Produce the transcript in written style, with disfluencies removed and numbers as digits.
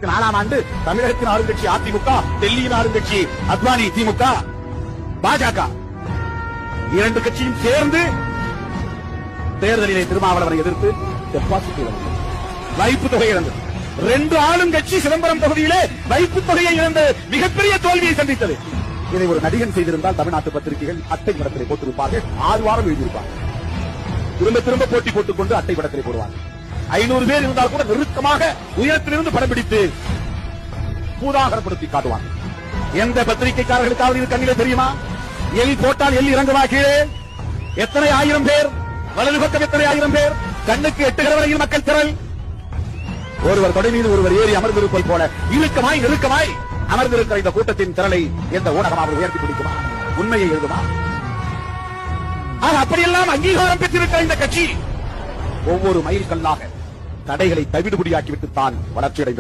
2004ஆம் ஆண்டு தமிழகத்தின் ஆளுங்கட்சி அதிமுக, டெல்லியின் ஆளுங்கட்சி அத்வானி திமுக, பாஜக இரண்டு கட்சியும் சேர்ந்து தேர்தலிலே திருமாவளவனை எதிர்த்து டெபாசிட் இழந்தது, வைப்பு தொகை இழந்தது. ரெண்டு ஆளும் கட்சி சிதம்பரம் தொகுதியிலே வைப்பு தொகையை இழந்து மிகப்பெரிய தோல்வியை சந்தித்தது. இதை ஒரு நடிகன் செய்திருந்தால் தமிழ்நாட்டு பத்திரிகைகள் அட்டை படத்திலே போட்டிருப்பார்கள், 6 வாரம் எழுதியிருப்பார்கள். திரும்ப திரும்ப போட்டி போட்டுக் கொண்டு அட்டை படத்திலே போடுவார்கள். 500 பேர் இருந்தால் கூட நெருக்கமாக உயரத்திலிருந்து படம் பிடித்து பூதாகரப்படுத்தி காட்டுவார்கள். எந்த பத்திரிகைக்காரர்களுக்காவது இது கண்ணிலே தெரியுமா? எல் போட்டால் எல் இறங்குவா கீழே? எத்தனை ஆயிரம் பேர், வலது பக்கம் எத்தனை ஆயிரம் பேர், கண்ணுக்கு எட்டுகிற வரையில் மக்கள் திரள். ஒருவர் தொடை மீது ஒருவர் ஏறி அமர்ந்திருப்பது போல இறுக்கமாய் நெருக்கமாய் அமர்ந்திருக்கிற இந்த கூட்டத்தின் திரளை எந்த ஊடகமாக உயர்த்தி பிடிக்குமா? உண்மையை எழுதுமா? அப்படியெல்லாம் அங்கீகாரம் பெற்றிருக்கிற இந்த கட்சி ஒவ்வொரு மைல் கல்லாக தடைகளை தவிடுபடியாக்கிவிட்டு தான் வளர்ச்சியடைந்தது.